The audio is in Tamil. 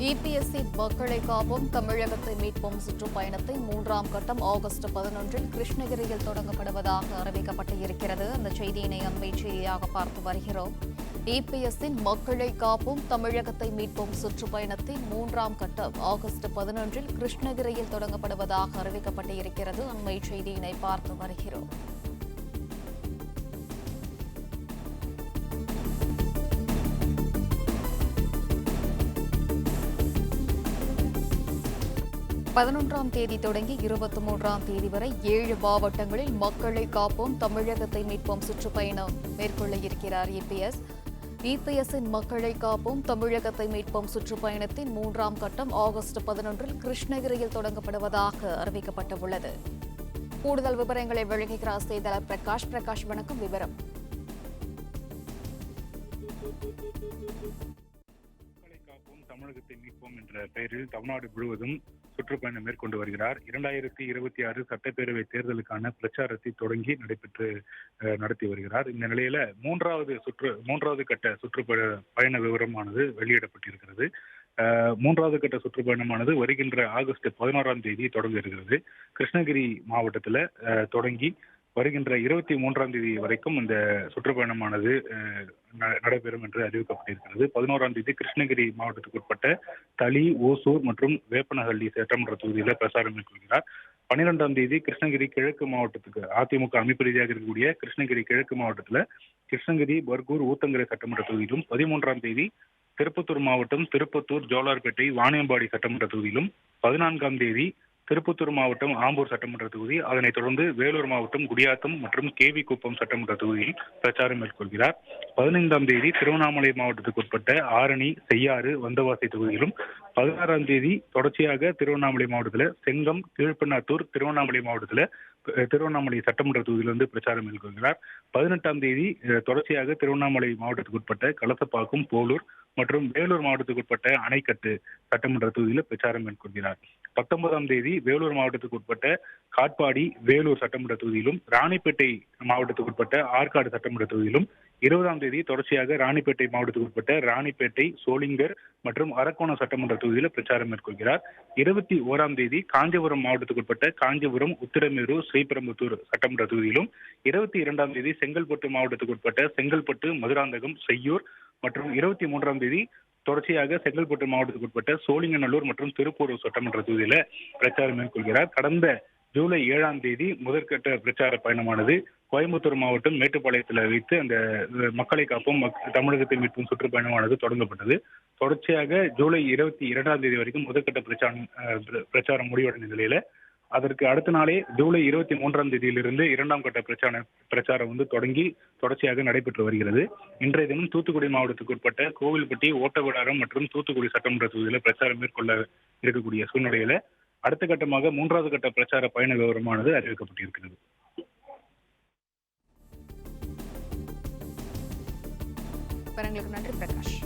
இபிஎஸ்சி மக்களை காப்போம் தமிழகத்தை மீட்போம் சுற்றுப்பயணத்தை 3ஆம் கட்டம் ஆகஸ்ட் 11 கிருஷ்ணகிரியில் தொடங்கப்படுவதாக அறிவிக்கப்பட்டு இருக்கிறது. அந்த செய்தியினை அண்மை செய்தியாக பார்த்து வருகிறோம். இபிஎஸ்சின் மக்களை காப்போம் தமிழகத்தை மீட்போம் சுற்றுப்பயணத்தின் 3ஆம் கட்டம் ஆகஸ்ட் 11 கிருஷ்ணகிரியில் தொடங்கப்படுவதாக அறிவிக்கப்பட்டு இருக்கிறது. அண்மை செய்தியினை பார்த்து வருகிறோம். பதினொன்றாம் தேதி தொடங்கி 23ஆம் தேதி வரை 7 மாவட்டங்களில் மக்களை காப்போம் தமிழகத்தை மீட்போம் சுற்றுப்பயணம் மேற்கொள்ள இருக்கிறார் இபிஎஸ். இபிஎஸ்ஸின் மக்களை காப்போம் தமிழகத்தை மீட்போம் சுற்றுப்பயணத்தின் 3ஆம் கட்டம் ஆகஸ்ட் 11 கிருஷ்ணகிரியில் தொடங்கப்படுவதாக அறிவிக்கப்பட்டுள்ளது. கூடுதல் விவரங்களை வழங்குகிறார் செய்தியாளர் பிரகாஷ். பிரகாஷ், வணக்கம். விவரம் தமிழகத்தை மீட்போம் என்ற பெயரில் தமிழ்நாடு முழுவதும் சுற்றுப்பயணம் மேற்கொண்டு வருகிறார். 2026 சட்டப்பேரவை தேர்தலுக்கான பிரச்சாரத்தை தொடங்கி நடத்தி வருகிறார். இந்த நிலையில மூன்றாவது கட்ட சுற்றுப்பயண விவரமானது வெளியிடப்பட்டிருக்கிறது. 3வது கட்ட சுற்றுப்பயணமானது வருகின்ற ஆகஸ்ட் 11ஆம் தேதி தொடங்க இருக்கிறது. கிருஷ்ணகிரி மாவட்டத்துல தொடங்கி வருகின்ற 23ஆம் தேதி வரைக்கும் இந்த சுற்றுப்பயணமானது நடைபெறும் என்று அறிவிக்கப்பட்டிருக்கிறது. 11ஆம் தேதி கிருஷ்ணகிரி மாவட்டத்துக்கு உட்பட்ட தளி, ஓசூர் மற்றும் வேப்பனஹள்ளி சட்டமன்ற தொகுதியில பிரச்சாரம் மேற்கொள்கிறார். 12ஆம் தேதி கிருஷ்ணகிரி கிழக்கு மாவட்டத்துக்கு அதிமுக அமைப்பு ரீதியாக இருக்கக்கூடிய கிருஷ்ணகிரி கிழக்கு மாவட்டத்துல கிருஷ்ணகிரி, பர்கூர், ஊத்தங்கரை சட்டமன்ற தொகுதியிலும், 13ஆம் தேதி திருப்பத்தூர் மாவட்டம் திருப்பத்தூர், ஜோலார்பேட்டை, வாணியம்பாடி சட்டமன்ற தொகுதியிலும், 14ஆம் தேதி திருப்பத்தூர் மாவட்டம் ஆம்பூர் சட்டமன்ற தொகுதி, அதனைத் தொடர்ந்து வேலூர் மாவட்டம் குடியாத்தம் மற்றும் கேவி குப்பம் சட்டமன்ற தொகுதியில் பிரச்சாரம் மேற்கொள்கிறார். 15ஆம் தேதி திருவண்ணாமலை மாவட்டத்துக்கு உட்பட்ட ஆரணி, செய்யாறு, வந்தவாசி தொகுதியிலும், 16ஆம் தேதி தொடர்ச்சியாக திருவண்ணாமலை மாவட்டத்தில் செங்கம், கீழ்பெண்ணாத்தூர், திருவண்ணாமலை மாவட்டத்தில் திருவண்ணாமலை சட்டமன்ற தொகுதியிலிருந்து பிரச்சாரம் மேற்கொள்கிறார். 18ஆம் தேதி தொடர்ச்சியாக திருவண்ணாமலை மாவட்டத்துக்கு உட்பட்ட கலசப்பாக்கம், போலூர் மற்றும் வேலூர் மாவட்டத்துக்கு உட்பட்ட அணைக்கட்டு சட்டமன்ற தொகுதியில் பிரச்சாரம் மேற்கொள்கிறார். 19ஆம் தேதி வேலூர் மாவட்டத்துக்கு உட்பட்ட காட்பாடி, வேலூர் சட்டமன்ற தொகுதியிலும், ராணிப்பேட்டை மாவட்டத்துக்கு உட்பட்ட ஆற்காடு சட்டமன்ற தொகுதியிலும், 20ஆம் தேதி தொடர்ச்சியாக ராணிப்பேட்டை மாவட்டத்துக்கு உட்பட்ட ராணிப்பேட்டை, சோளிங்கர் மற்றும் அரக்கோணம் சட்டமன்ற தொகுதியில் பிரச்சாரம் மேற்கொள்கிறார். 21ஆம் தேதி காஞ்சிபுரம் மாவட்டத்துக்கு உட்பட்ட காஞ்சிபுரம், உத்திரமேரூர், ஸ்ரீபெரும்புத்தூர் சட்டமன்ற தொகுதியிலும், 22ஆம் தேதி செங்கல்பட்டு மாவட்டத்துக்கு உட்பட்ட செங்கல்பட்டு, மதுராந்தகம், செய்யூர் மற்றும் 23ஆம் தேதி தொடர்ச்சியாக செங்கல்பட்டு மாவட்டத்துக்கு உட்பட்ட சோழிங்கநல்லூர் மற்றும் திருப்பூர் சட்டமன்ற தொகுதியில பிரச்சாரம் மேற்கொள்கிறார். கடந்த ஜூலை 7ஆம் தேதி முதற்கட்ட பிரச்சார பயணமானது கோயம்புத்தூர் மாவட்டம் மேட்டுப்பாளையத்தில் வைத்து அந்த மக்களை காப்போம் தமிழகத்தை மீட்பும் சுற்றுப்பயணமானது தொடங்கப்பட்டது. தொடர்ச்சியாக ஜூலை 22ஆம் தேதி வரைக்கும் முதற்கட்ட பிரச்சாரம் முடிவடைந்த நிலையில அதற்கு அடுத்த நாளே ஜூலை 23ஆம் தேதியிலிருந்து 2ஆம் கட்ட பிரச்சாரம் தொடங்கி தொடர்ச்சியாக நடைபெற்று வருகிறது. இன்றைய தினம் தூத்துக்குடி மாவட்டத்துக்கு உட்பட்ட கோவில்பட்டி, ஓட்டவிடாரம் மற்றும் தூத்துக்குடி சட்டமன்ற தொகுதியில பிரச்சாரம் மேற்கொள்ள இருக்கக்கூடிய சூழ்நிலையில அடுத்த கட்டமாக 3வது கட்ட பிரச்சார பயண விவரமானது அறிவிக்கப்பட்டிருக்கிறது. நன்றி பிரகாஷ்.